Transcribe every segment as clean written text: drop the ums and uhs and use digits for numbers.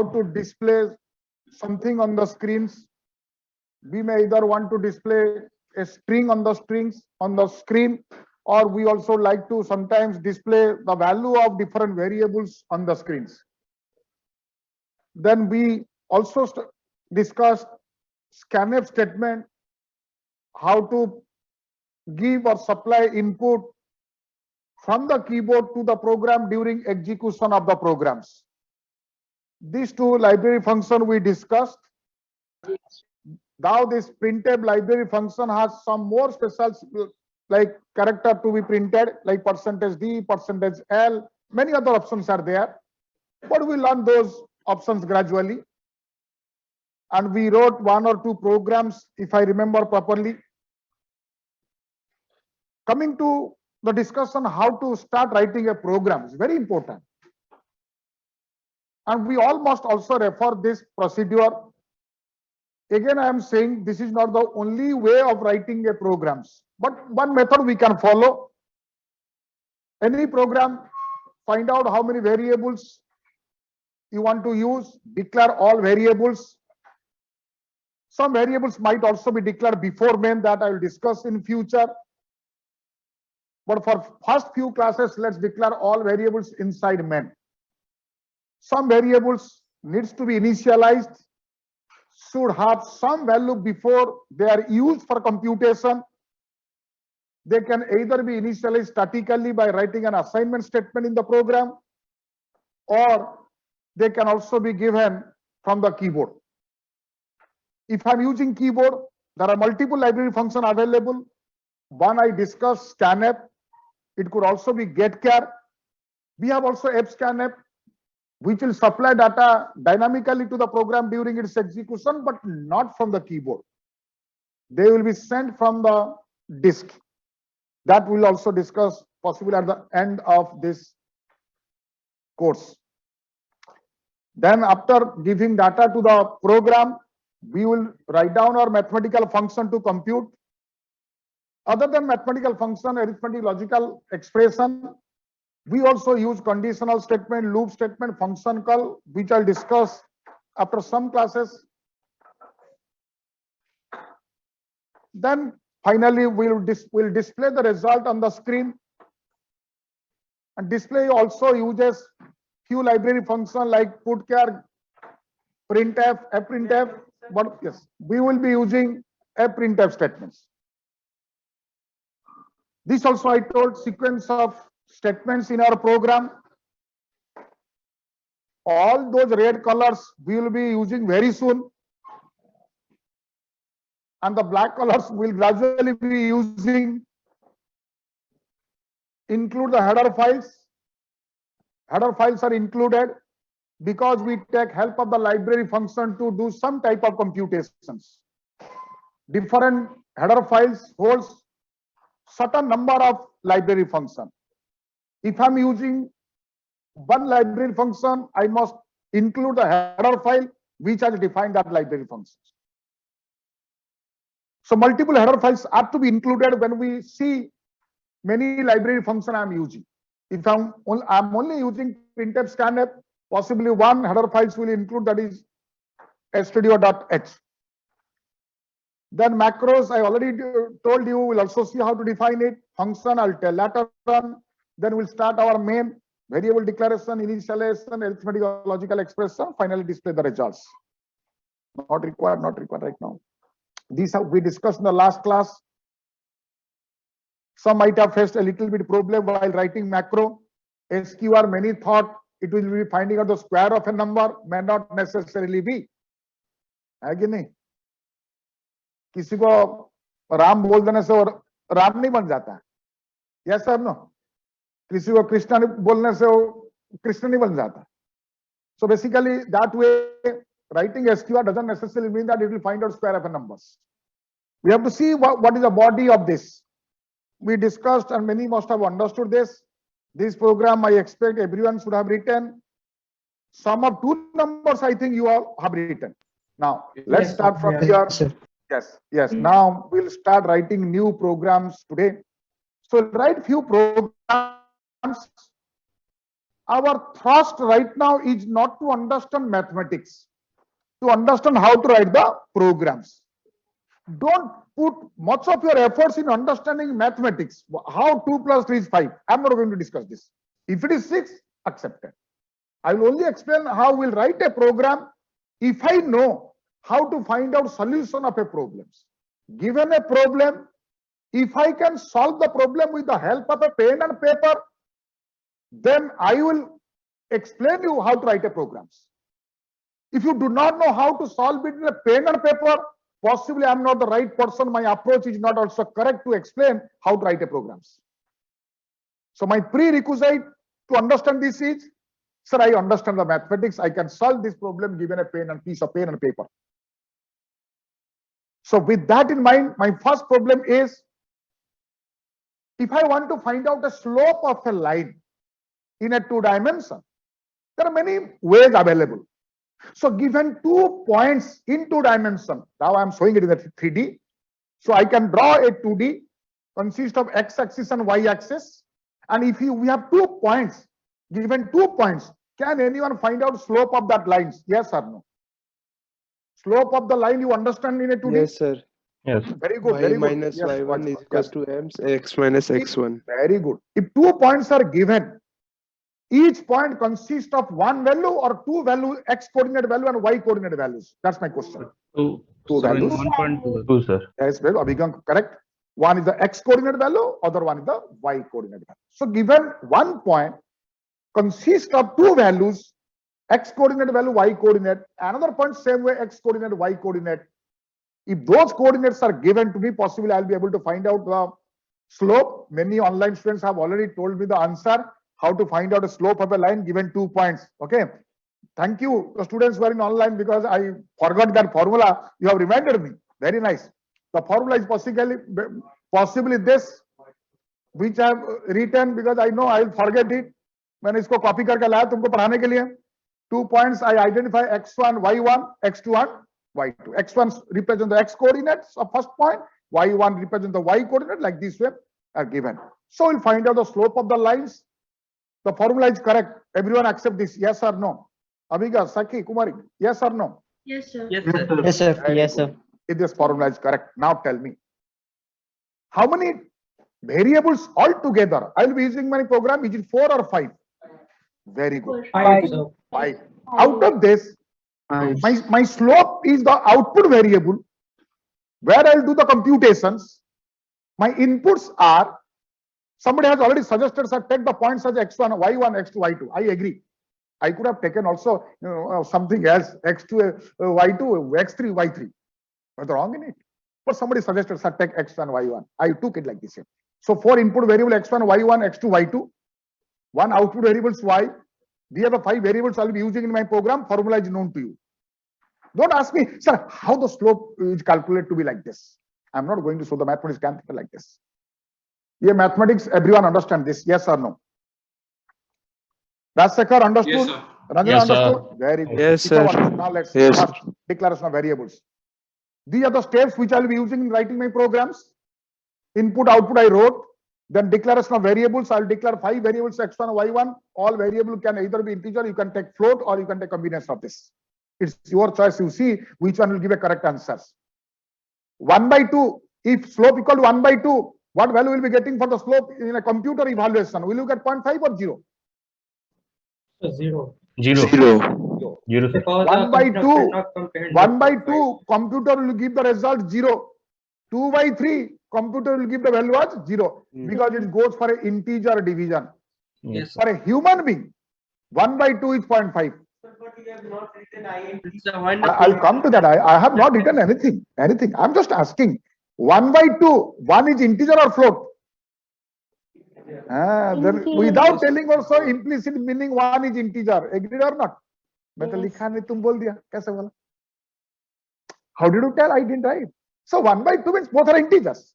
to display something on the screens. We may either want to display a string on the screen, or we also like to sometimes display the value of different variables on the screens. Then we also discussed scanf statement, how to give or supply input from the keyboard to the program during execution of the programs. These two library functions we discussed. Now this printf library function has some more special like character to be printed, like %d, %l, many other options are there, but we learn those options gradually. And we wrote 1 or 2 programs, if I remember properly. Coming to the discussion how to start writing a program is very important. And we all must also refer this procedure. Again, I am saying this is not the only way of writing a programs, but one method we can follow. Any program, find out how many variables you want to use, declare all variables. Some variables might also be declared before main, that I will discuss in future. But for first few classes, let's declare all variables inside main. Some variables needs to be initialized, should have some value before they are used for computation. They can either be initialized statically by writing an assignment statement in the program, or they can also be given from the keyboard. If I'm using keyboard, there are multiple library functions available. One I discussed, scanf. It could also be getchar. We have also fscanf, which will supply data dynamically to the program during its execution, but not from the keyboard. They will be sent from the disk. That we'll also discuss possibly at the end of this course. Then after giving data to the program, we will write down our mathematical function to compute. Other than mathematical function, arithmetic, logical expression, we also use conditional statement, loop statement, function call, which I'll discuss after some classes. Then finally, we'll display the result on the screen. And display also uses few library functions like putchar, printf, fprintf. But yes, we will be using fprintf statements. This also I told sequence of statements in our program. All those red colors we will be using very soon, and the black colors will gradually be using. Include the header files. Header files are included because we take help of the library function to do some type of computations. Different header files holds certain number of library function. If I'm using one library function, I must include the header file which has defined that library function. So multiple header files are to be included when we see many library function I'm using. If I'm only using printf scanf, possibly one header files will include, that is studio.h. Then macros, I already told you, we'll also see how to define it. Function, I'll tell later on. Then we'll start our main variable declaration, initialization, arithmetic or logical expression, finally display the results. Not required right now. These have we discussed in the last class. Some might have faced a little bit problem while writing macro. SQR, many thought it will be finding out the square of a number, may not necessarily be. है कि नहीं? किसी को राम बोल देने से और राम नहीं बन जाता है, yes or no? किसी को कृष्ण बोलने से वो कृष्ण नहीं बन जाता. So basically that way writing SQR doesn't necessarily mean that it will find out square of a numbers. We have to see what is the body of this. We discussed and many must have understood this. This program I expect everyone should have written. Sum of two numbers I think you all have written. Now let's start from here. Yes. Now we'll start writing new programs today. So write few programs our thrust right now is not to understand mathematics, to understand how to write the programs. Don't put much of your efforts in understanding mathematics. How 2 plus 3 is 5. I'm not going to discuss this. If it is 6, accepted. I will only explain how we'll write a program if I know how to find out solution of a problem. Given a problem, if I can solve the problem with the help of a pen and paper, then I will explain you how to write a programs. If you do not know how to solve it with a pen and paper, possibly I'm not the right person. My approach is not also correct to explain how to write a programs. So my prerequisite to understand this is, sir, I understand the mathematics. I can solve this problem given a piece of pen and paper. So with that in mind, my first problem is, if I want to find out the slope of a line in a 2 dimension, there are many ways available. So given 2 points in 2 dimension, now I am showing it in the 3D. So I can draw a 2D consist of x-axis and y-axis. And if we have 2 points, given 2 points, can anyone find out slope of that lines? Yes or no? Slope of the line you understand in a 2D? Yes, sir. Yes. Very good. Y Very good. minus Yes, y1 is yes. equals to m x minus x1. Very good. If 2 points are given, each point consists of 1 value or 2 value, x coordinate value and y coordinate values. That's my question. Two values. 1.2, sir. Yes, well, Abhigam, correct. One is the x coordinate value, other one is the y coordinate value. So given 1 point consists of 2 values, x coordinate value, y coordinate, another point same way, x coordinate, y coordinate. If those coordinates are given to me, possibly I'll be able to find out the slope. Many online students have already told me the answer, how to find out the slope of a line given 2 points. Okay. Thank you, the students who are in online, because I forgot that formula. You have reminded me. Very nice. The formula is possibly this, which I have written because I know I will forget it. मैंने इसको copy करके लाया तुमको पढ़ाने के लिए. 2 points I identify x1, y1, x2 and y2. x1 represents the x coordinates of first point, y1 represents the y coordinate, like this way are given. So we'll find out the slope of the lines. The formula is correct. Everyone accept this, yes or no? Abhiga, Sakhi, Kumari, yes or no? Yes, sir. Yes, sir. Yes, sir. Very Yes, good. sir. If this formula is correct, now tell me, how many variables altogether I will be using my program? Is it 4 or 5? Very good. 5, sir. 5. Out of this, my slope is the output variable where I will do the computations. My inputs are, somebody has already suggested, sir, take the points as x1, y1, x2, y2. I agree. I could have taken also something else, x2, y2, x3, y3. What's wrong in it? But somebody suggested, sir, take x1, y1. I took it like this. So 4 input variable x1, y1, x2, y2. 1 output variables y. These are the 5 variables I'll be using in my program. Formula is known to you. Don't ask me, sir, how the slope is calculated to be like this. I'm not going to show the mathematics calculated like this. Yeah, mathematics, everyone understand this, yes or no? Rajsekhar understood? Yes, sir. Ranjana Yes, sir. understood? Very good. Yes, It's a sir. one. Now let's Yes, first declaration of variables. These are the steps which I'll be using in writing my programs. Input, output I wrote. Then declaration of variables. I'll declare 5 variables x1, y1. All variable can either be integer, you can take float, or you can take combination of this. It's your choice. You see which one will give a correct answers. 1 by 2. If slope equal to 1 by 2, what value will be getting for the slope in a computer evaluation? Will you get 0.5 or 0? 0. 0. 0, sir. Because 1 by 2, 1 by 2, 2. computer will give the result 0. 2 by 3, computer will give the value as 0 because it goes for an integer division. Yes. For a human being, 1 by 2 is 0.5. I'll come to that. I have not written anything. I'm just asking. 1 by 2, 1 is integer or float? Then without telling also implicit meaning 1 is integer. Agreed or not? मैं तो लिखा नहीं, तुम बोल दिया, कैसे बोला? How did you tell? I didn't write. So 1 by 2 means both are integers.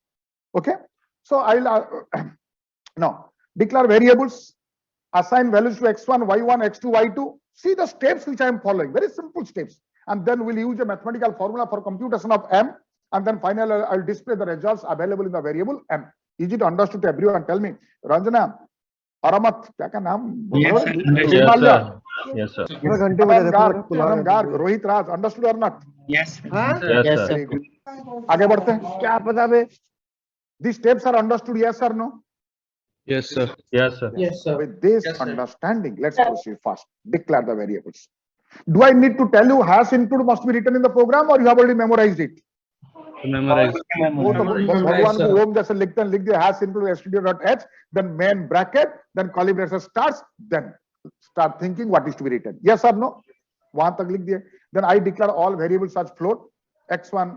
Okay. So I'll now declare variables, assign values to x1, y1, x2, y2. See the steps which I am following. Very simple steps. And then we'll use a mathematical formula for computation of m. And then finally I'll display the results available in the variable m. Is it understood to everyone? Tell me, Ranjana, अरामत क्या नाम Yes, Himalaya sir. Yes, sir. पूरा घंटे बजे देखो गार्ग पूरा Garg Rohit Raj understood और not Yes, very sir. Good आगे बढ़ते हैं क्या पता बे these steps are understood yes or no Yes, sir. Yes, sir. with this understanding let's proceed fast declare the variables do I need to tell you hash include must be written in the program or you have already memorized it Memorize. वो तो भगवान को ओम जैसे लिखते हैं लिख दिया hash into stdio.h then main bracket then curly braces starts then start thinking what is to be written yes or no वहां तक लिख दिए then I declare all variables as float x1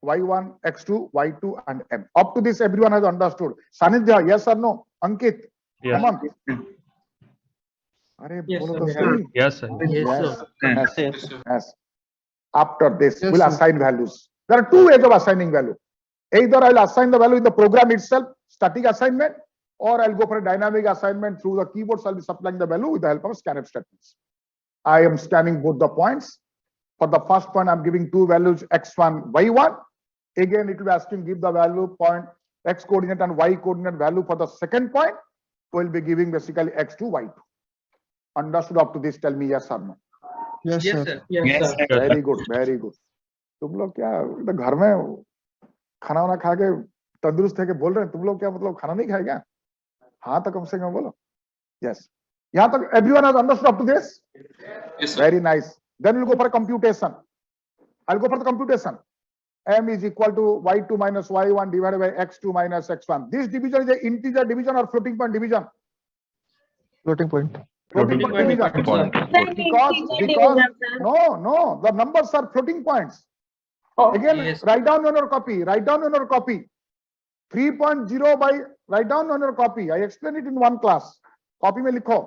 y1 x2 y2 and m up to this everyone has understood Sanidhya yes or no Ankit Yes. come on अरे बोलो तो सही Yes, sir. yes after this we'll assign values there are two ways of assigning value either I'll assign the value in the program itself, static assignment, or I'll go for a dynamic assignment through the keyboards. I'll be supplying the value with the help of scanf statements. I am scanning both the points. For the first point, I'm giving two values x1, y1. Again, it will be asking give the value point x coordinate and y coordinate value for the second point. We'll be giving basically x2, y2. Understood up to this? Tell me yes or no. Yes sir Yes, sir. Very good, very good. तुम लोग क्या तो घर में खाना वाना खा के तंदुरुस्त है के बोल रहे हैं तुम लोग क्या मतलब खाना नहीं खाए क्या हाँ तो कम से कम बोलो यस यहाँ तक everyone has understood up to this very nice then will go for computation I will go for the computation m is equal to y2 minus y1 divided by x2 minus x1 this division is an integer division or floating point division floating point floating point division because no the numbers are floating points again write down on your copy 3.0 by write down on your copy I explain it in one class copy में लिखो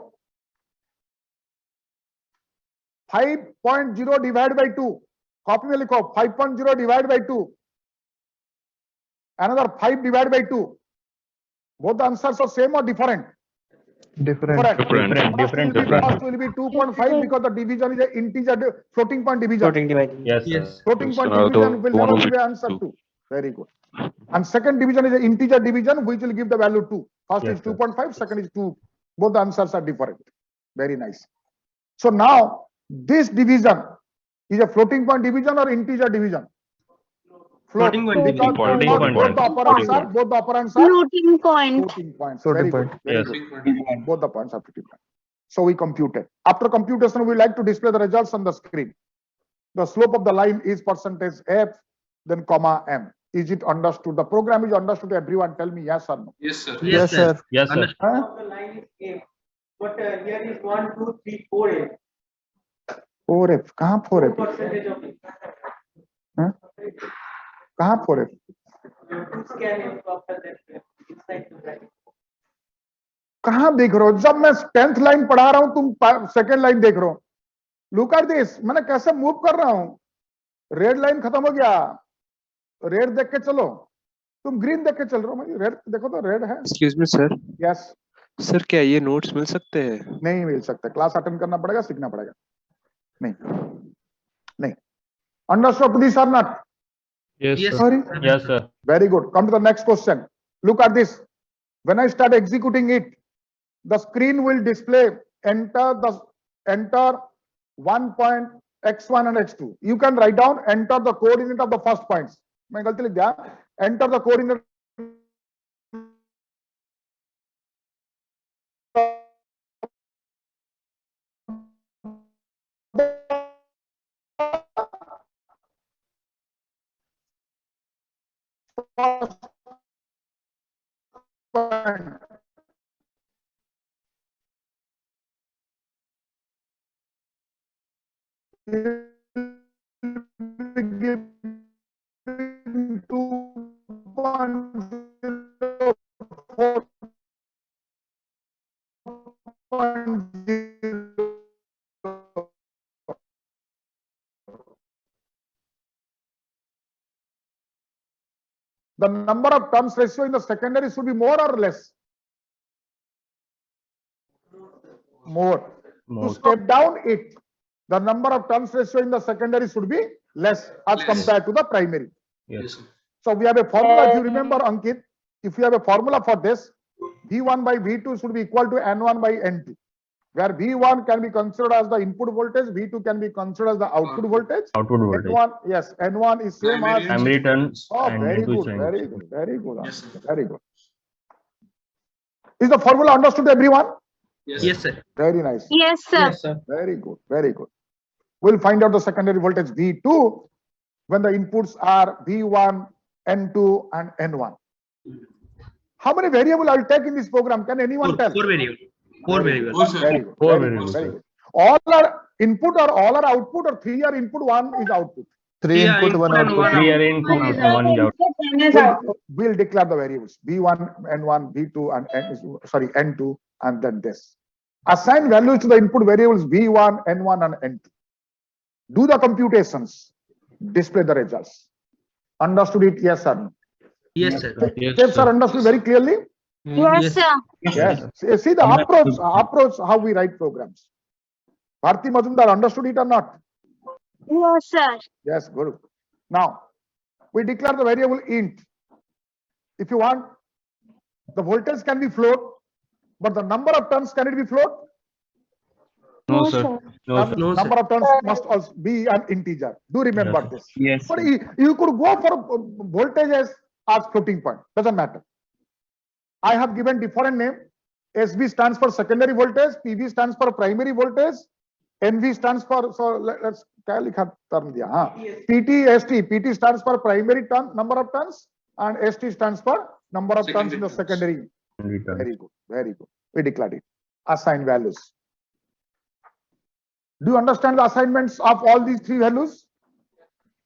5.0 divided by 2 copy में लिखो 5.0 divided by 2 another 5 divided by 2 both the answers are same or different different first will be 2.5 because the division is an integer floating point division Yes, sir. floating point division will never give an answer 2 very good and second division is an integer division which will give the value 2 first Yes, is 2.5 second is 2 both the answers are different very nice so now this division is a floating point division or integer division Floating point division. both the operands are Floating point. floating points Floating very good point. very Yes. good both the points are floating point so we computed after computation we like to display the results on the screen the slope of the line is percentage f then comma m is it understood the program is understood everyone tell me yes or no Yes, sir. Yes sir Yes, sir. huh? The line is A, but here is 1, 2, 3, 4 A. 4f कहाँ 4f Percentage of it. huh? कहाँ 4f You have to scan it after that. Inside the bracket. कहाँ देख रहे हो जब मैं 10th line पढ़ा रहा हूं तुम सेकंड लाइन देख रहे हो लुक एट दिस मैंने कैसे मूव कर रहा हूं रेड लाइन खत्म हो गया रेड देख के चलो तुम ग्रीन देख के चल रहे हो मुझे रेड देखो तो रेड है excuse me sir yes sir क्या ये नोट्स मिल सकते हैं नहीं मिल सकता क्लास अटेंड करना पड़ेगा सीखना पड़ेगा नहीं नहीं understood this are not Yes, Yes, sir. sorry Yes, sir. very good come to the next question look at this when I start executing it the screen will display enter 1 point x1 and x2 you can write down enter the coordinate of the first points मैं गलती लिख दिया enter the coordinate the number of turns ratio in the secondary should be more or less more More. to step down it the number of turns ratio in the secondary should be less as Less. compared to the primary Yes. so we have a formula if you remember Ankit if you have a formula for this V1 by V2 should be equal to N1 by N2, where V1 can be considered as the input voltage, V2 can be considered as the output voltage. Output voltage. N1, yes, N1 is same as. Primary turns Oh, and very N2 is good, same. very good, very good, very good. Is the formula understood, everyone? Yes, sir. Very nice. Yes, sir. Yes, sir. Very good, very good. We'll find out the secondary voltage V2 when the inputs are V1, N2, and N1. How many variables I'll take in this program? Can anyone tell? Four variable. Four Very variable. good, very good, Four very good, variables, very sir. good. All are input or all are output, or 3 are input, 1 is output. Three input, one and output. one Three out. are input and one is out. We'll declare the variables V1, N1, V2, and N2, and then this. Assign values to the input variables V1, N1, and N2. Do the computations. Display the results. Understood it? Yes or no? Yes, sir. Yes, Steps sir. are understood very clearly. Yes, sir. Yes. See the approach how we write programs. Bharti Majumdar, understood it or not? Yes, sir. Yes, good. Now, we declare the variable int. If you want, the voltage can be float, but the number of turns, can it be float? No, sir. No, sir. No, sir. Number of turns must also be an integer. Do remember this. Yes. But you could go for voltage as floating point. Doesn't matter. I have given different name. SB stands for secondary voltage, PV stands for primary voltage, NV stands for, so let's term diya, PT, ST. PT stands for primary turn, number of turns, and ST stands for number of turns in the secondary. Very good, very good. We declared it. Assign values. Do you understand the assignments of all these 3 values?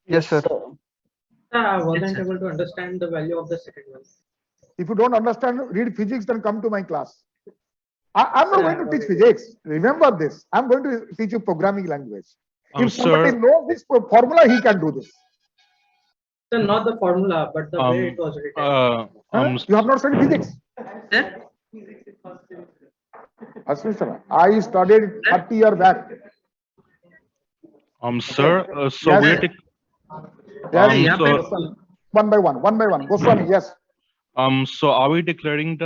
Yes, sir. I wasn't able to understand the value of the second one. If you don't understand, read physics, then come to my class. I'm not going to teach physics. Remember this. I'm going to teach you programming language. If somebody knows this formula, he can do this. So not the formula, but the way it was written. You have not studied physics. Sir? Asmita, I studied 30 years back. Sir, so Yes. we're Yes. so One by one. Goswami, yes. so are we declaring the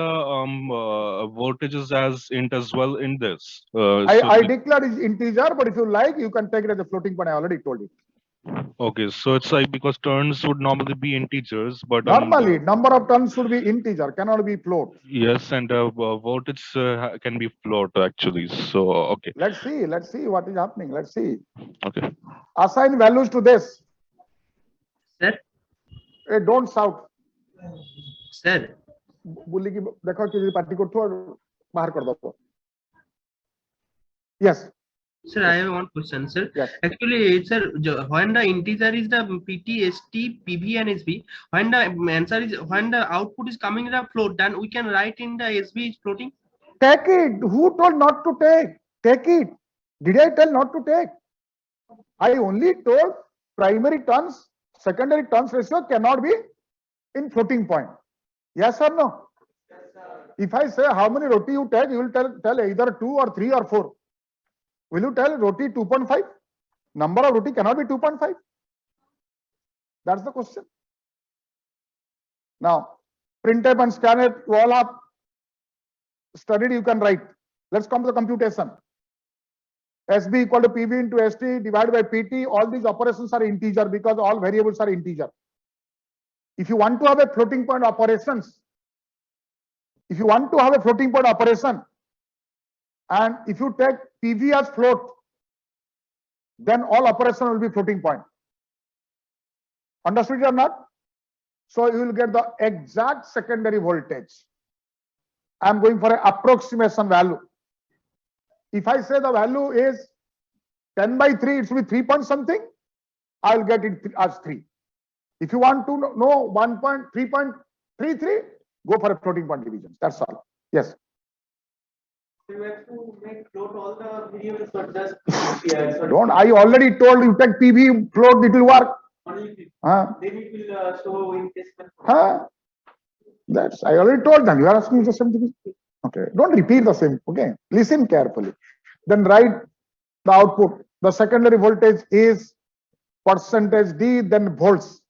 voltages as int as well in this? I declare is integer, but if you like, you can take it as a floating point. I already told you. Okay, so it's like because turns would normally be integers, but Normally, number of turns should be integer, cannot be float. yes, and voltage can be float actually. So okay, Let's see what is happening. Let's see. okay. Assign values to this. Sir? Hey, don't shout. Sir? बोली कि देखो कि party को थोड़ा बाहर कर दो. Yes. Sir, I have one question, sir. Yes. Actually, sir, when the integer is the PT, ST, PV, and SV, when the answer is, when the output is coming in the float, then we can write in the SV is floating. Take it. Who told not to take? Take it. Did I tell not to take? I only told primary turns, secondary turns ratio cannot be in floating point. Yes or no? If I say how many roti you take, you will tell either 2 or 3 or 4. Will you tell roti 2.5? Number of roti cannot be 2.5. That's the question. Now, printf and scanf, you all have studied, you can write. Let's come to the computation. SB equal to PV into ST divided by PT. All these operations are integer because all variables are integer. If you want to have a floating point operations, and if you take PV as float, then all operation will be floating point. Understood or not? So you will get the exact secondary voltage. I am going for an approximation value. If I say the value is 10 by 3, it will be 3 point something. I will get it as 3. If you want to know 1.3.33, go for a floating point division. That's all. Yes. You have to make float all the variables, but just PV. Don't. I already told you take PV float, it will work. Only Huh? then it will show in this one. Huh? That's, I already told them. You are asking the same thing. Okay. Don't repeat the same. Okay. Listen carefully. Then write the output. The secondary voltage is percentage D, then volts.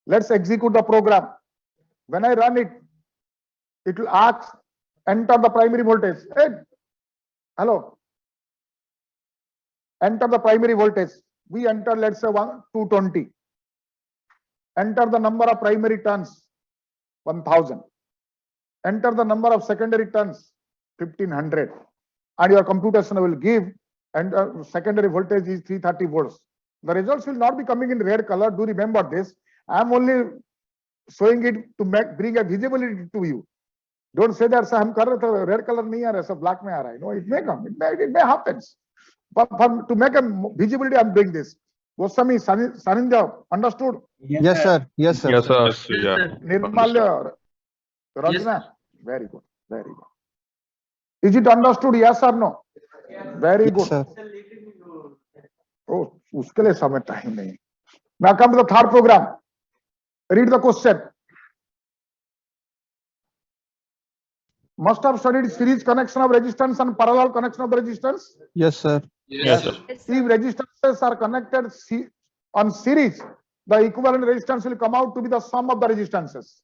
Let's execute the program. When I run it, It will ask, enter the primary voltage. Hey, hello. Enter the primary voltage. We enter, let's say 220. Enter the number of primary turns, 1000. Enter the number of secondary turns, 1500. And your computation will give, and secondary voltage is 330 volts. The results will not be coming in red color. Do remember this. I am only showing it to bring a visibility to you. Don't say that, sir, हम कर रहे थे red color नहीं आ रहा है, सब black में आ रहा है. No, it may come. It may happens. But to make a visibility, I'm doing this. Goswami, Sanindya, understood? Yes, sir. Yes, sir. Yes, sir. Yes, Yeah. sir. Nirmalya, Yes, Rajna, very good, very good. Is it understood? Yes or no? Very Yes, good. sir. Oh, उसके लिए समय time नहीं. Now come to the third program. Read the question. Must have studied series connection of resistance and parallel connection of resistance. Yes, sir. Yes, sir. If resistances are connected on series, the equivalent resistance will come out to be the sum of the resistances.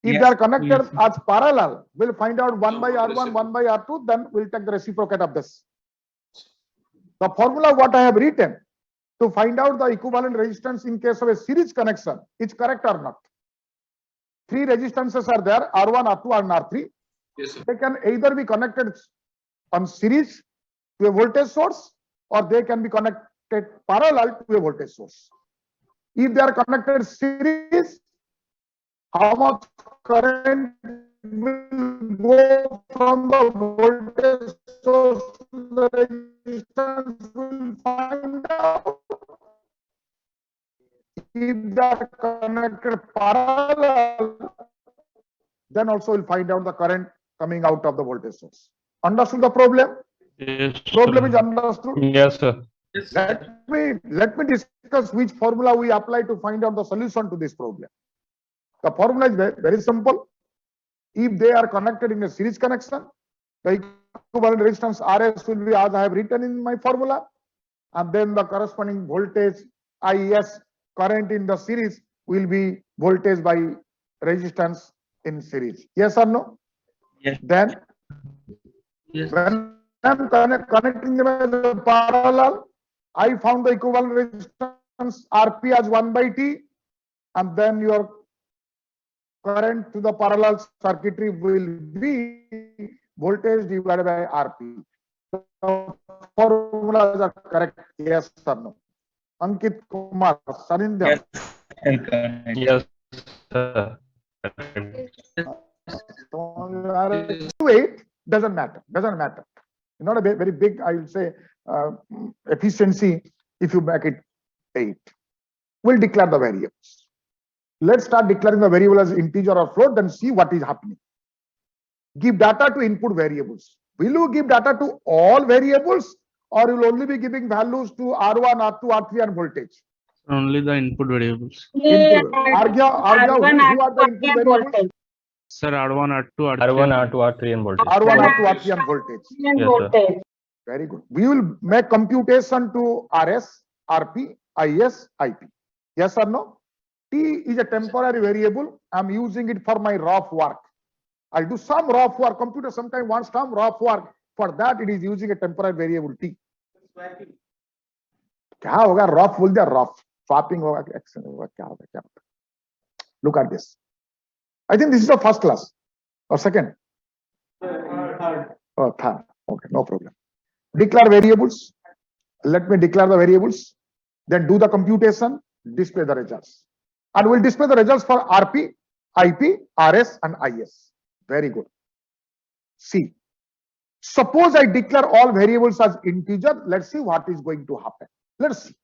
If they are connected as parallel, we'll find out 1 by R1, 1 by R2, then we'll take the reciprocate of this. The formula what I have written to find out the equivalent resistance in case of a series connection is correct or not. Three resistances are there, R1, R2, and R3. Yes, sir. They can either be connected on series to a voltage source, or they can be connected parallel to a voltage source. If they are connected series, how much current will go from the voltage source to the resistance, will find out. If they are connected parallel, then also we'll find out the current coming out of the voltage source. Understood the problem? Yes, Problem is sir. understood. Yes, sir. Yes, sir. Let me discuss which formula we apply to find out the solution to this problem. The formula is very simple. If they are connected in a series connection, the equivalent resistance RS will be as I have written in my formula, and then the corresponding voltage IS current in the series will be voltage by resistance in series. Yes or no? Yes. Then Yes. when I'm connecting them as a parallel, I found the equivalent resistance RP as 1 by T, and then your current to the parallel circuitry will be voltage divided by RP. The formulas are correct. Yes or no? Ankit Kumar, Sanindya. Yes. Yes, sir. Wait, doesn't matter. Doesn't matter. Not a very big, I will say, efficiency if you make it 8. We'll declare the variables. Let's start declaring the variable as integer or float, then see what is happening. Give data to input variables. Will you give data to all variables, or you will only be giving values to R1, R2, R3 and voltage? Only the input variables. Input. Argya, who are the input variables? Sir, R1, R2, R3. R1, R2, R3 and voltage. R1, R2, R3 and voltage. Yes, sir. Very good. We will make computation to RS, RP, IS, IP. Yes or no? T is a temporary variable. I'm using it for my rough work. I'll do some rough work. Computer sometimes wants some rough work. For that, it is using a temporary variable T. क्या होगा? Rough बोल दिया rough. Swapping होगा, action होगा, क्या होगा, क्या होगा? Look at this. I think this is the first class or second. Oh, third. Okay, no problem. Declare variables. Let me declare the variables. Then do the computation. Display the results. And we'll display the results for RP, IP, RS, and IS. Very good. See. Suppose I declare all variables as integer. Let's see what is going to happen. Let's see.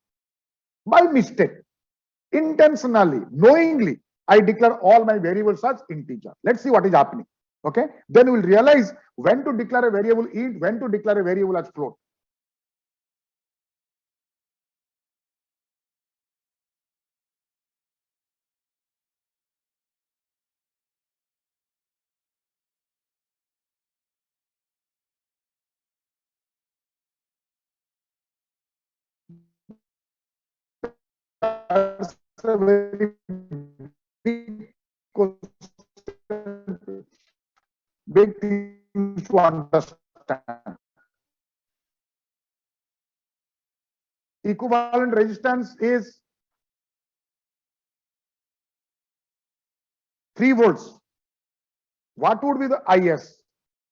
By mistake, intentionally, knowingly, I declare all my variables as integer. Let's see what is happening. Okay. Then we'll realize when to declare a variable int, when to declare a variable as float. That's a very big question. big things to understand. Equivalent resistance is 3 volts. What would be the IS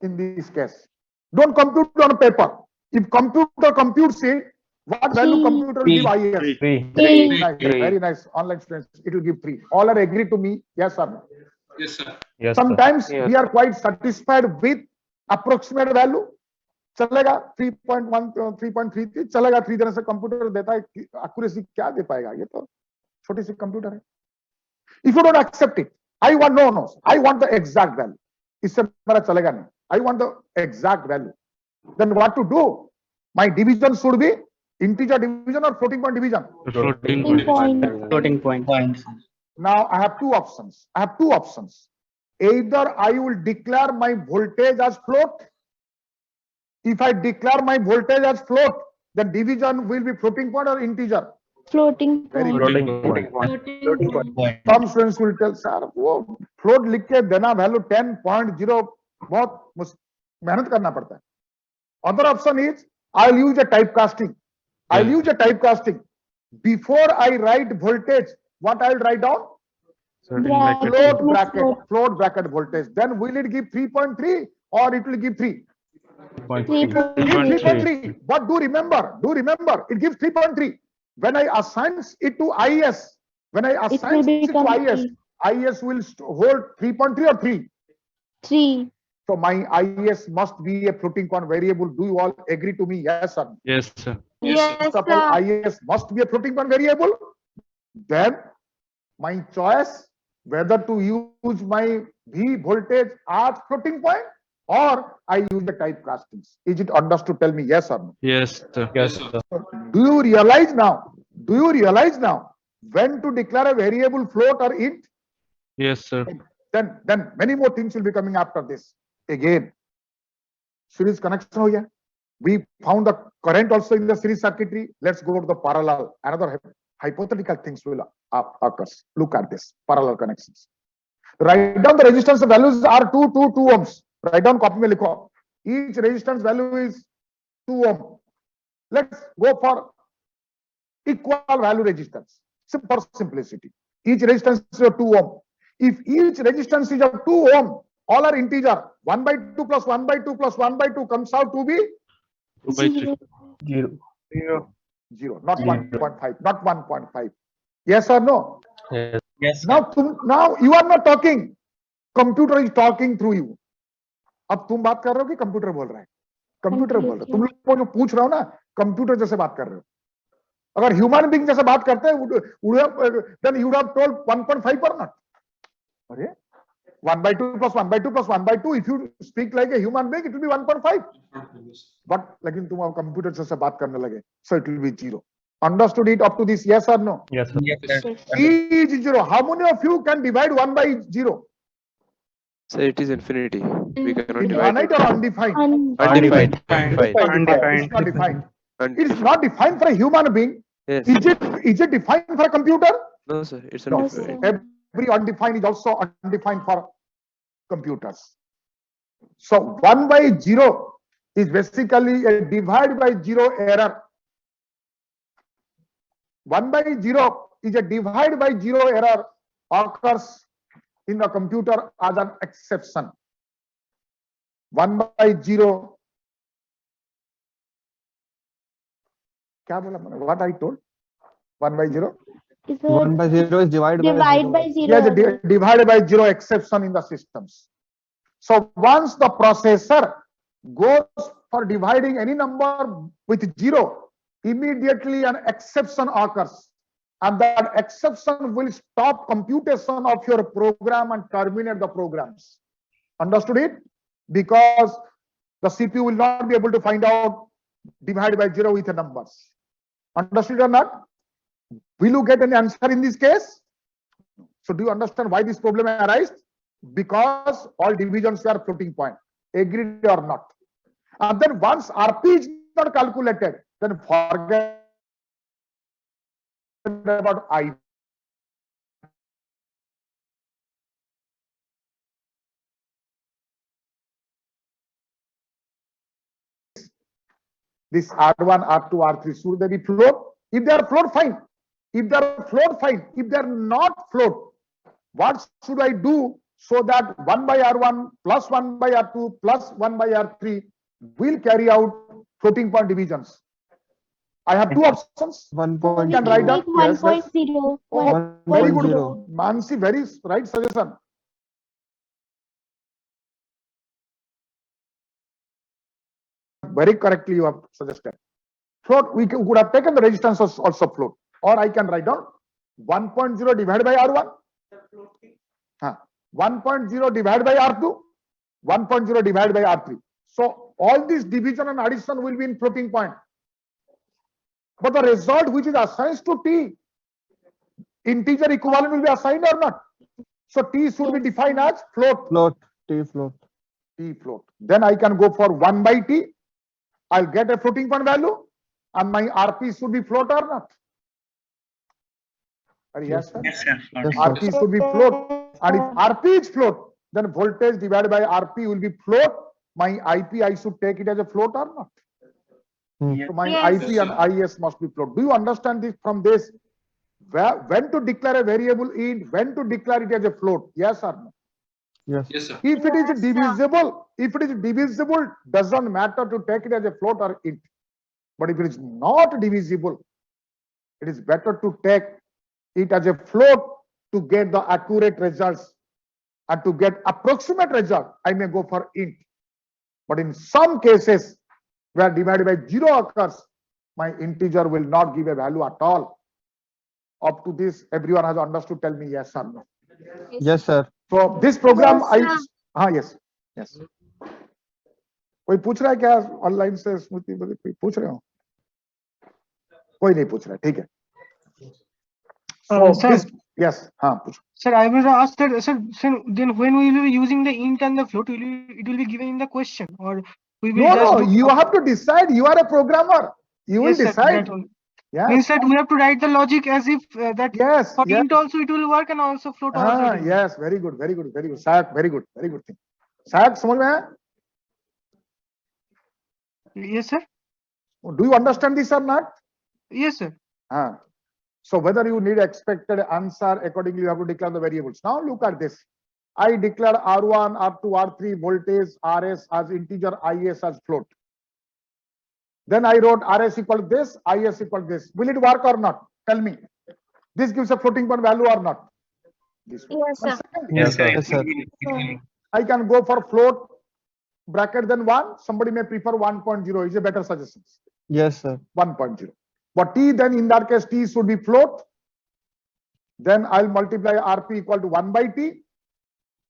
in this case? Don't compute on paper. If computer computes it, what value computer will give IS? Three. Nice, very nice. Online students, it will give 3. All are agreed to me? Yes or no? Yes, sir. Sometimes we are quite satisfied with approximate value. चलेगा 3.1 3.33 चलेगा 3 देने से computer देता है accuracy क्या दे पाएगा ये तो छोटी सी कंप्यूटर है. If you don't accept it, I want the exact value. इससे मेरा चलेगा नहीं. I want the exact value. Then what to do? My division should be integer division or floating point division. Floating point. Now I have two options. Either I will declare my voltage as float. If I declare my voltage as float, the division will be floating point or integer. Floating Very point. good. Some students will tell, sir, वो float लिख के देना value 10.0 बहुत मेहनत करना पड़ता है. Other option is I'll use a typecasting. Before I write voltage, what I'll write down? Float bracket voltage. Then will it give 3.3 or it will give 3? 3.3. But do remember, it gives 3.3. When I assign it to IS, IS will hold 3.3 or 3. 3. So my IS must be a floating point variable. Do you all agree to me? Yes or no? Yes, sir. Yes, First of all, sir. IS must be a floating point variable. Then my choice whether to use my V voltage as floating point or I use the typecastings. Is it understood? Tell me yes or no. Yes, sir. Do you realize now when to declare a variable float or int? Yes, sir. Then many more things will be coming after this. Again, series connection ho gaya. We found the current also in the series circuitry. Let's go to the parallel. Another hypothetical things will occur. Look at this parallel connections. Write down the resistance values are 2 ohms. Write down copy mein likho. Each resistance value is 2 ohm. Let's go for equal value resistance. For simplicity, each resistance is of 2 ohm. If each resistance is of 2 ohm, all are integer. 1/2 plus 1/2 plus 1/2 comes out to be 2/3. 0, not 1.5. Yes or no? Yes. Now you are not talking. Computer is talking through you. अब तुम बात कर रहे हो कि computer बोल रहा है? कंप्यूटर बोल रहा है. तुम लोग को जो पूछ रहा हो ना, कंप्यूटर जैसे बात कर रहे हो. अगर ह्यूमन बीइंग जैसे बात करते हैं, then you would have told 1.5 or not. अरे 1/2 plus 1/2 plus 1/2. If you speak like a human being, it will be 1.5. But लेकिन तुम अब कंप्यूटर जैसे बात करने लगे, so it will be 0. Understood it up to this? Yes or no? Yes, sir. E is 0. How many of you can divide 1 by 0? So it is infinity. We cannot divide. Infinite or undefined? Undefined. It's not defined. It is not defined for a human being. Yes. Is it defined for a computer? No, sir. It's No. undefined. Every undefined is also undefined for computers. So 1 by 0 is basically a divide by 0 error. 1 by 0 is a divide by 0 error occurs in the computer as an exception. 1 by 0. क्या बोला मैंने? What I told? 1 by 0. 1 by 0 is divided Divide by 0. Yes, divided by 0 exception in the systems. So once the processor goes for dividing any number with 0, immediately an exception occurs. And that exception will stop computation of your program and terminate the programs. Understood it? Because the CPU will not be able to find out divided by 0 with the numbers. Understood or not? Will you get an answer in this case? So do you understand why this problem arises? Because all divisions are floating point. Agreed or not? And then once RP is not calculated, then forget about I. This R1, R2, R3, should they be float? If they are float, fine. If they are float, fine. If they are not float, what should I do so that 1 by R1 plus 1 by R2 plus 1 by R3 will carry out floating point divisions? I have two options. One So point we can can write make down. Yes, yes. 1.0. Oh, very good. 1.0. Mansi, very right suggestion. Very correctly you have suggested. Float, we could have taken the resistance also float. Or I can write down 1.0 divided by R1. 1.0 divided by R2. 1.0 divided by R3. So all this division and addition will be in floating point. But the result which is assigned to T, integer equivalent will be assigned or not? So T should be defined as float. Float. T float. T float. Then I can go for 1 by T. I'll get a floating point value and my RP should be float or not? Yes, sir. Yes, sir. Yes, sir. RP should be float. And if RP is float, then voltage divided by RP will be float. My IP, I should take it as a float or not? So my Yes. IP and IS must be float. Do you understand this from this? When to declare a variable int, when to declare it as a float? Yes or no? Yes. Yes, sir. If it is Yes, sir. divisible, doesn't matter to take it as a float or int. But if it is not divisible, it is better to take it as a float to get the accurate results, and to get approximate result, I may go for int. But in some cases where divided by 0 occurs, my integer will not give a value at all. Up to this, everyone has understood. Tell me yes or no. Yes, sir. So this program, Yes, yes, yes. कोई पूछ रहा है क्या online से? स्मृति कोई पूछ रहे हो? कोई नहीं पूछ रहा है, ठीक है. So Sir. this, yes, हाँ पूछो. Sir, I was asked that, sir, then when we will be using the int and the float, it will be given in the question, or we will just No, do- you have to decide. You are a programmer. You will Yes, sir, decide. that one. Yes. Means that we have to write the logic as if that Yes. for Yes. int also it will work and also float also. it will Yes. Very good. Very good. Very good. Sayak, very good. Very good thing. Sayak, समझ में है? work. Yes, sir. Do you understand this or not? Yes, sir. So whether you need expected answer, accordingly you have to declare the variables. Now look at this. I declare R1, R2, R3 voltage, RS as integer, IS as float. Then I wrote RS equal this, IS equal this. Will it work or not? Tell me. This gives a floating point value or not? This one. Yes, sir. Yes, sir. Yes, sir. I can go for float bracket then 1. Somebody may prefer 1.0 is a better suggestion. Yes, sir. 1.0. But T then in that case T should be float. Then I'll multiply RP equal to 1 by T.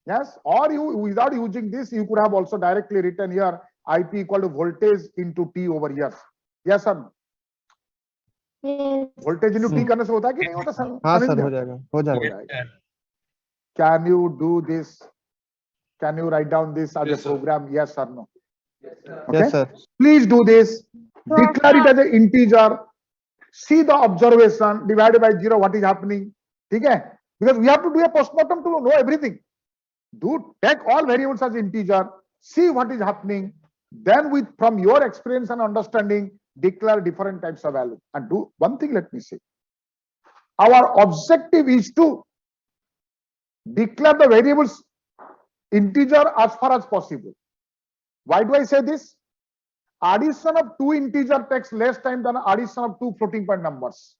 Yes, or you without using this you could have also directly written here IP equal to voltage into T over here. Yes or no? Yes. Voltage into T करने से होता है कि नहीं होता sir? हाँ Anil sir, जी? हो जाएगा, हो जाएगा. जाएगा. Can you do this? Can you write down this as Yes, a sir. program? Yes or no? Yes, sir. Please do this. Declare it as an integer. See the observation divided by 0. What is happening? Okay? Because we have to do a postmortem to know everything. Do take all variables as integer. See what is happening. Then with from your experience and understanding, declare different types of value. And do one thing. Let me say. Our objective is to declare the variables integer as far as possible. Why do I say this? Addition of 2 integer takes less time than addition of 2 floating point numbers.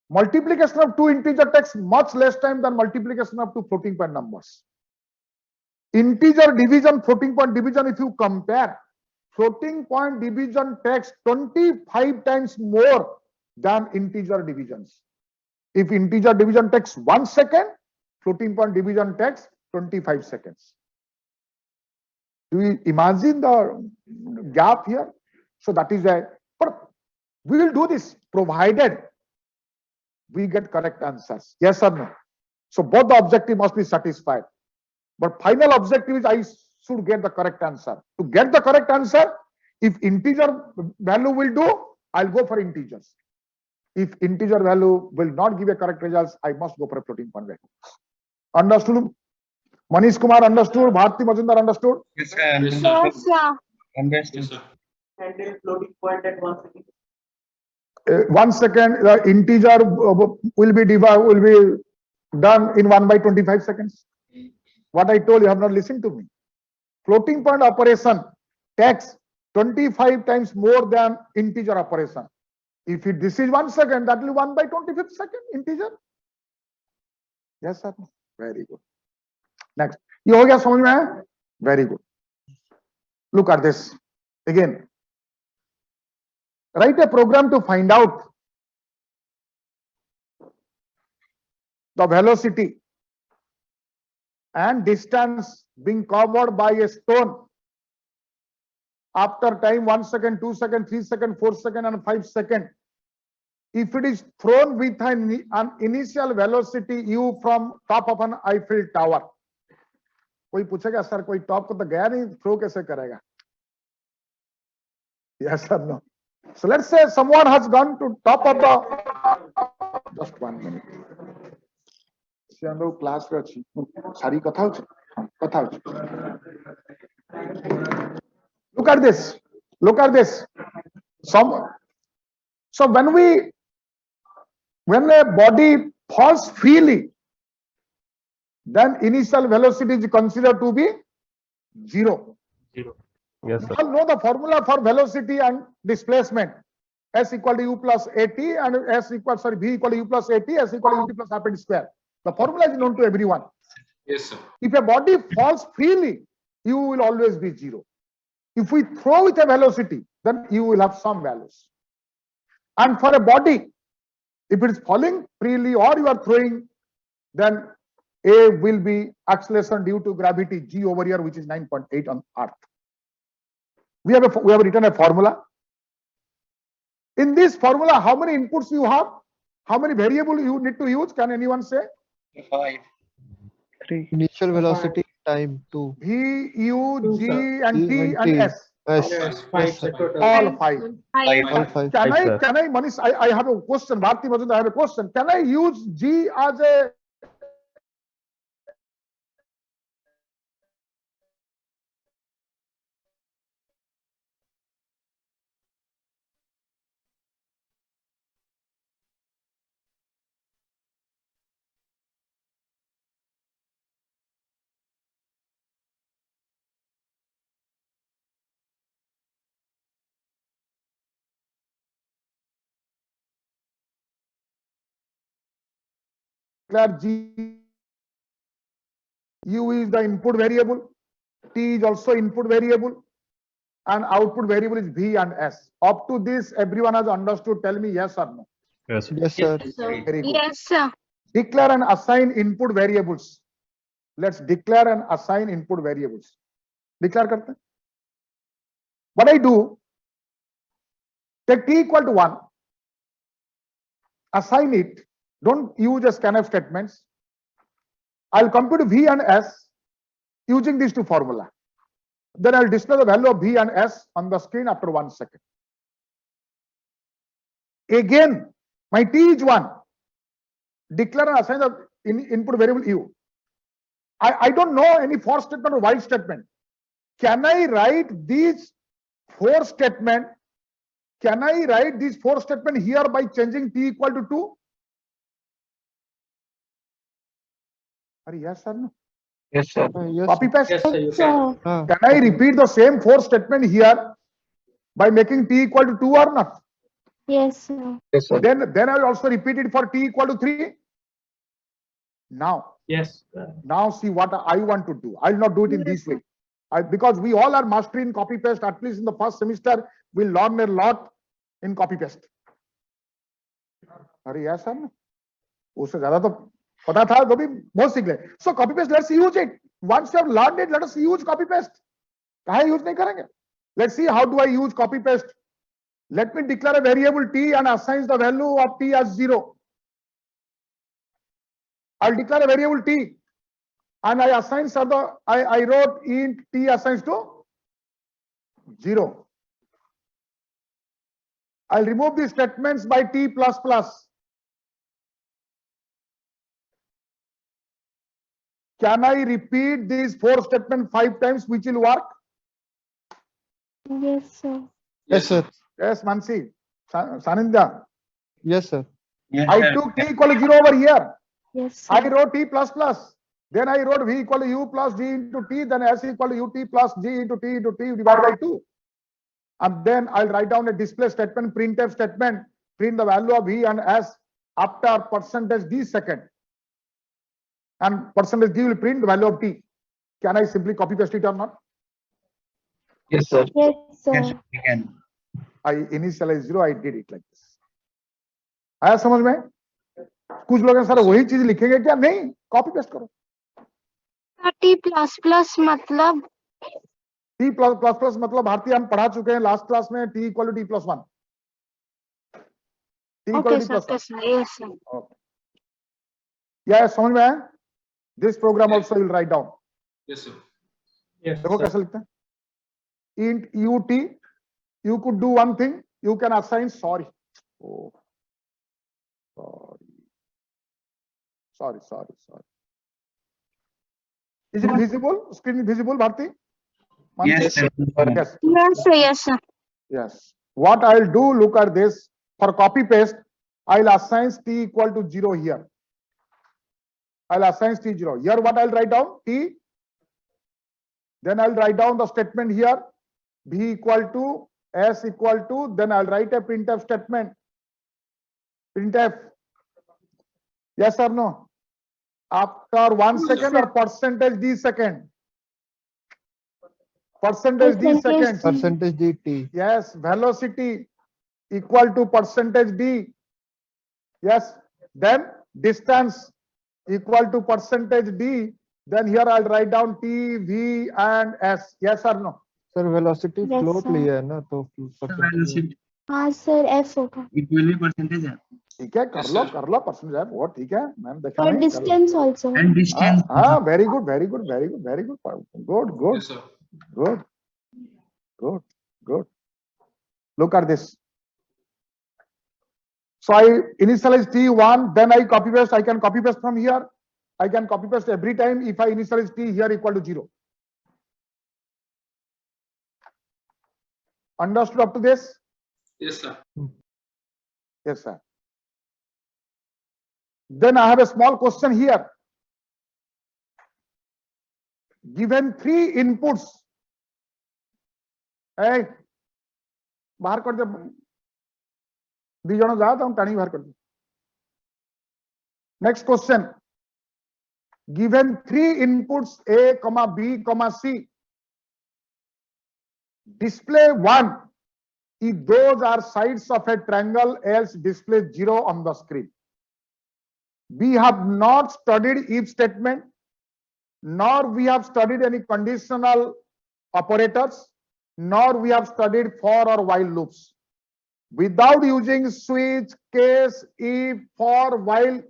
Multiplication of 2 integer takes much less time than multiplication of 2 floating point numbers. Integer division, floating point division, if you compare, floating point division takes 25 times more than integer divisions. If integer division takes 1 second, floating point division takes 25 seconds. Do you imagine the gap here? So that is why, but we will do this provided we get correct answers. Yes or no? So both the objective must be satisfied. But final objective is I should get the correct answer. To get the correct answer, if integer value will do, I'll go for integers. If integer value will not give a correct results, I must go for a floating point value. Understood? Manish Kumar understood. Bharti Majumdar understood. Yes, sir. Yes, sir. Yes, sir. Understood. Yes, sir. handle floating point at 1 second? 1 second, the integer will be done in 1 by 25 seconds. What I told you, have not listened to me. Floating point operation takes 25 times more than integer operation. If this is 1 second, that will be 1 by 25th second integer. Yes sir. Very good. Next. ये हो गया समझ में है? Very good. Look at this again. Write a program to find out the velocity and distance being covered by a stone after time 1 second, 2 second, 3 second, 4 second, and 5 second. If it is thrown with an initial velocity u from top of an Eiffel Tower. कोई पूछेगा sir कोई top को तो गया नहीं, throw कैसे करेगा? Yes or no? So let's say someone has gone to top of the. Just 1 minute. Class sari katha Look at this. Look at this. So when a body falls freely, then initial velocity is considered to be 0. Yes, You sir. all know the formula for velocity and displacement. S equal to u plus at and v equal to u plus at, s equal to ut plus half square. The formula is known to everyone. Yes, sir. If a body falls freely, u will always be 0. If we throw with a velocity, then u will have some values. And for a body, if it is falling freely or you are throwing, then a will be acceleration due to gravity g over here, which is 9.8 on Earth. We have written a formula. In this formula, how many inputs you have? How many variables you need to use? Can anyone say? 5. Initial velocity, time 2. V, U, Two, G, sir. and T, and and T. S. Yes, Yes, yes, 5 sir. total. All 5. All 5. Can Yes, sir. I, Manish, I have a question. Bharti Majumdar, I have a question. Can I use G as a declare G? U is the input variable. T is also input variable. And output variable is V and S. Up to this, everyone has understood. Tell me yes or no. Yes, sir. Very good. Yes, sir. Declare and assign input variables. Let's declare and assign input variables. Declare karte hain. What I do, take t equal to 1, assign it, don't use a scanf statements. I'll compute V and S using these two formula. Then I'll display the value of V and S on the screen after 1 second. Again, my t is 1. Declare and assign the input variable u. I don't know any for statement or while statement. Can I write these 4 statement? Can I write these 4 statement here by changing t equal to 2? Yes or no? Yes, sir. Yes, Copy paste. Yes, sir, you can. So, Can I repeat the same 4 statement here by making t equal to 2 or not? yes, sir. Yes, sir. Then I will also repeat it for t equal to 3. Now Yes. see what I want to do. I'll not do it in this way. Because we all are master in copy paste. At least in the first semester, we'll learn a lot in copy paste. Yes sir. उससे ज्यादा तो पता था तो भी बहुत सीख ले. So copy paste, let's use it. Once you have learned it, let us use copy paste. काहे use नहीं करेंगे? Let's see how do I use copy paste. Let me declare a variable t and assign the value of t as 0. I'll declare a variable t and I assign I wrote int t assigns to 0. I'll remove the statements by t plus plus. Can I repeat these 4 statements 5 times, which will work? Yes, sir. Yes, sir. Yes, Mansi. Sanindya. Yes, sir. I took t equal to 0 over here. Yes, I sir. wrote t plus plus. Then I wrote v equal to u plus g into t. Then s equal to ut plus g into t divided by 2. And then I'll write down a display statement, printf statement, print the value of v and s after percentage d second. And percentage d will print the value of t. Can I simply copy paste it or not? Yes, sir. Yes, Yes, sir. we can. I initialize 0, I did it like this. आया समझ में? कुछ लोग sir वही चीज लिखेंगे क्या? नहीं, कॉपी पेस्ट करो. T plus plus मतलब t plus plus plus मतलब भारतीय हम पढ़ा चुके हैं लास्ट क्लास में t equal to t plus 1. t equal okay to t sir, plus 1. okay sir, yes sir. Okay. Yeah, समझ में आया? This program also will write down. Yes, sir. Yes, देखो sir. कैसे लिखते हैं? Int ut, you could do one thing. You can assign sorry. Oh, sorry. Is it visible? Screen visible, Bharti? Yes, sir. Yes. Yes sir, yes sir. Yes. What I'll do, look at this. For copy paste, I'll assign t equal to 0 here. I'll assign t 0. Here what I'll write down? T. Then I'll write down the statement here. B equal to S equal to. Then I'll write a printf statement. Printf. Yes or no? After 1 second or percentage d second? Percentage d seconds. Percentage dt. Yes. Velocity equal to percentage d. Yes. Then distance equal to percentage d. Then here I'll write down t, v and s. Yes or no? Sir, velocity Yes, float sir. लिया है ना तो percentage. हाँ sir, F होगा. It will be percentage है. ठीक है, कर लो percentage है वो ठीक है मैम देखा For नहीं कर लो. distance also. And distance. हाँ very good good. Yes, sir. Good. Look at this. So I initialize t1, then I copy paste. I can copy paste from here. I can copy paste every time if I initialize t here equal to 0. Understood up to this? Yes, sir. Yes, sir. Then I have a small question here. Given 3 inputs. Hey, बाहर कर दे. 2 जन जाता हूं टाणी बाहर कर दे. Next question. Given 3 inputs A, B, C. Display 1 if those are sides of a triangle, else display 0 on the screen. We have not studied if statement, nor we have studied any conditional operators, nor we have studied for or while loops. Without using switch, case, if, for, while,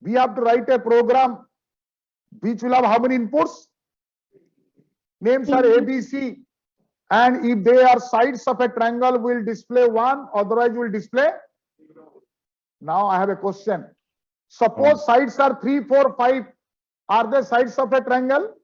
we have to write a program which will have how many inputs? Names are A, B, C. And if they are sides of a triangle, will display 1, otherwise will display. Now I have a question. Suppose sides are 3, 4, 5. Are they sides of a triangle?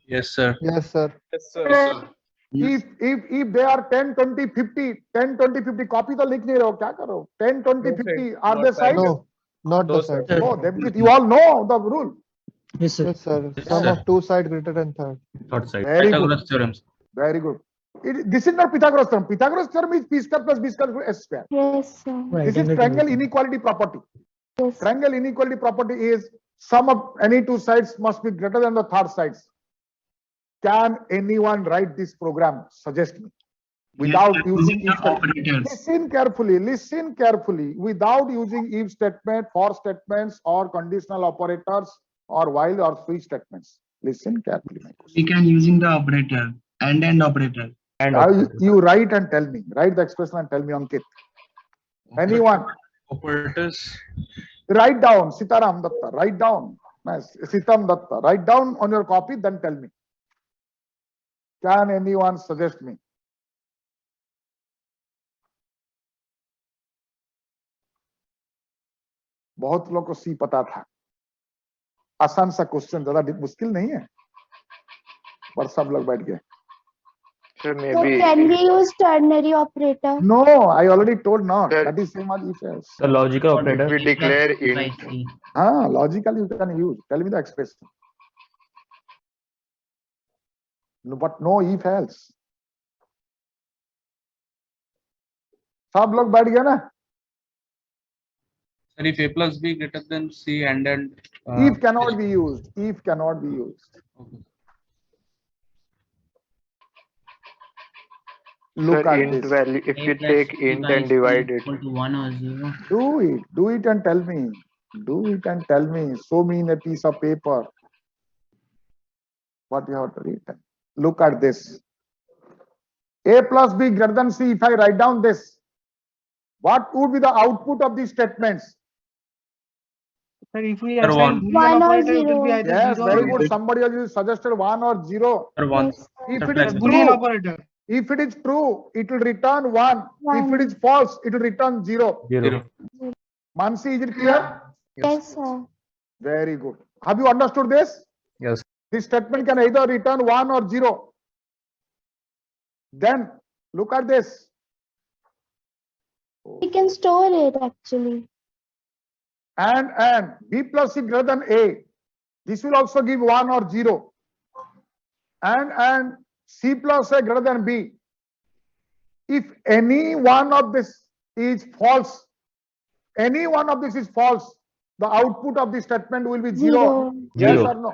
Yes, sir. Yes, sir. Yes, sir. If they are 10, 20, 50, 10, 20, 50, copy the लिख नहीं रहे हो क्या करो? 10, 20, 50. Are they sides? No, not the side. Oh, you all know the rule. Yes, sir. Sum of two sides greater than third. Very good. Very good. This is not Pythagoras theorem. Pythagoras theorem is p square plus b square plus s square. Yes sir. This is triangle inequality property. Yes. Triangle inequality property is sum of any 2 sides must be greater than the third sides. Can anyone write this program? Suggest me. Without using if statement. Listen carefully. Without using if statement, for statements, or conditional operators, or while or switch statements. Listen carefully. We can using the operator and operator. You write and tell me. Write the expression and tell me, Ankit. Anyone? Operators. Write down. Sitaram Datta. Write down. Sitam Datta. Write down on your copy, then tell me. Can anyone suggest me? बहुत लोग को सी पता था. आसान सा question, ज्यादा मुश्किल नहीं है, पर सब लोग बैठ गए. Sir, So maybe can we use ternary operator? No, I already told not. Sir, That is same as if else. The logical if operator. we declare int, Logically you can use. Tell me the expression. No, but no if else. सब लोग बैठ गए ना? Sir, if a plus b greater than c and then If cannot be used. If cannot be used. okay. Look sir, at int this. value, if we take int and divide it, Do it and tell me. Do it and tell me. Show me in a piece of paper what you have written. Look at this. A plus B greater than C. If I write down this, what would be the output of these statements? Sir, if we Sir, assign one. boolean One or operator, it will be zero. either Yes, 0 or very 1. good. Somebody else suggested 1 or 0. Sir, one. Yes, sir. If Sir, it flag is is Boolean true, operator. if it is true, it will return 1. If One. it is false, it will return 0. Zero. Mansi, is it clear? Yes, sir. Very good. Have you understood this? Yes. This statement can either return 1 or 0. Then look at this. We can store it actually. And B plus C greater than A. This will also give 1 or 0. And C plus A greater than B. If any one of this is false, any one of this is false, the output of this statement will be 0. Zero. Yes Zero. or no?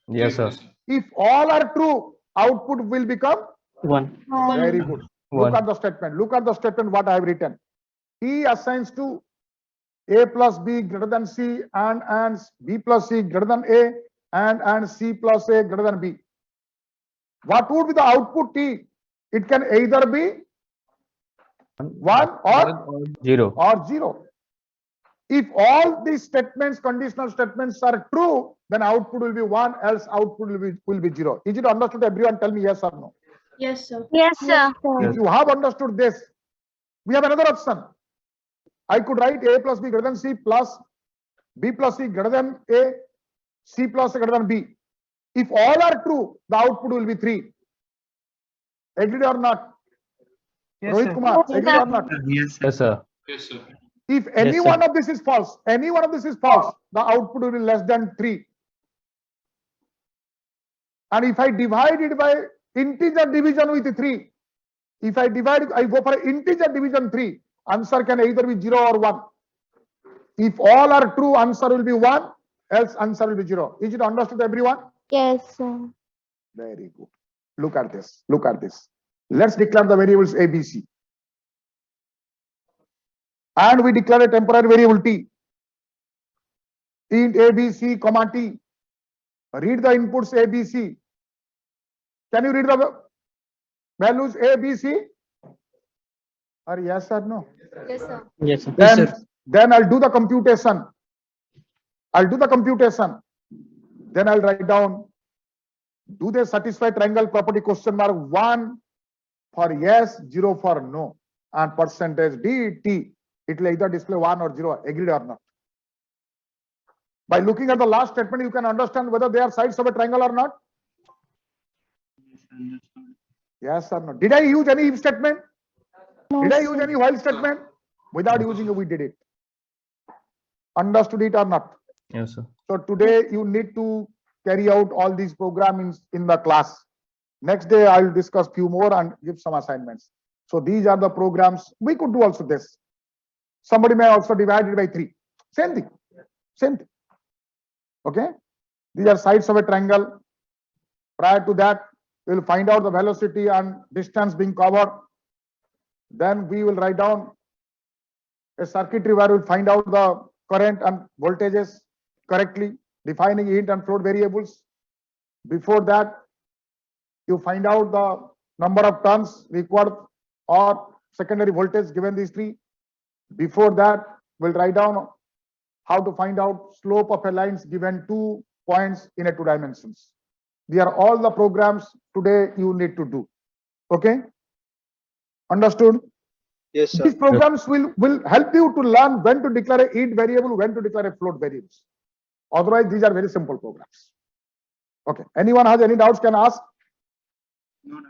Yes, sir. If all are true, output will become 1. very One. good. One. Look at the statement. Look at the statement what I have written. He assigns to A plus B greater than C and B plus C greater than A and C plus A greater than B. What would be the output T? It can either be 1 or 0. If all these statements, conditional statements are true, then output will be 1, else output will be 0. Is it understood? Everyone tell me yes or no. Yes, sir. If you have understood this, we have another option. I could write A plus B greater than C plus B plus C greater than A, C plus A greater than B. If all are true, the output will be 3. Agreed or not? Yes, Rohit sir. Kumar, Yes, agreed sir. or not? Yes, sir. Yes, sir. If any Yes, sir. one of this is false, any one of this is false, the output will be less than 3. And if I divide it by integer division with 3, if I divide, I go for integer division 3, answer can either be 0 or 1. If all are true, answer will be 1, else answer will be 0. Is it understood, everyone? Yes, sir. Very good. Look at this. Look at this. Let's declare the variables A, B, C. And we declare a temporary variable T. Int A, B, C, comma T. Read the inputs A, B, C. Can you read the values A, B, C? Or yes or no? Yes, sir. Yes, sir. Then I'll do the computation. Then I'll write down, do they satisfy triangle property question mark 1 for yes, 0 for no, and percentage D, T. It will either display 1 or 0, agreed or not. By looking at the last statement, you can understand whether they are sides of a triangle or not. Yes or no? Did I use any if statement? No, Did I use sir. any while statement? Without using it, we did it. Understood it or not? Yes, sir. So today you need to carry out all these programs in the class. Next day I will discuss few more and give some assignments. So these are the programs. We could do also this. Somebody may also divide it by 3. Same thing. Same thing. Okay. These are sides of a triangle. Prior to that, we will find out the velocity and distance being covered. Then we will write down a circuitry where we will find out the current and voltages correctly, defining int and float variables. Before that, you find out the number of turns required or secondary voltage given these 3. Before that, we'll write down how to find out slope of a line given 2 points in a 2 dimensions. These are all the programs today you need to do. Okay? Understood? yes, sir. These programs will help you to learn when to declare a int variable, when to declare a float variables. Otherwise, these are very simple programs. Okay. Anyone has any doubts can ask? No, no.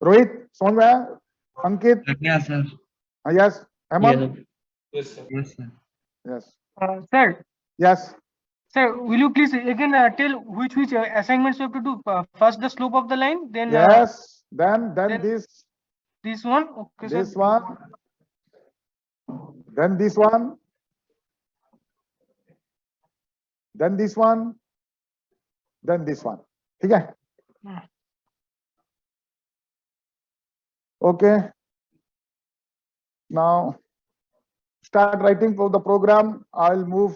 Rohit, समझ में आया? Ankit, Yeah, sir. yes. Hemant, Yes, sir. Yes, sir. yes, Sir, yes. sir, will you please again tell which assignments you have to do? First the slope of the line, then Yes. Then then this one. Okay, sir. this one, then this one, then this one, then this one. ठीक है? Okay. Now start writing for the program. I'll move.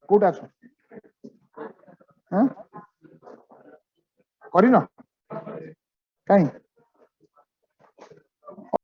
Good answer. Huh? Corina? Kain?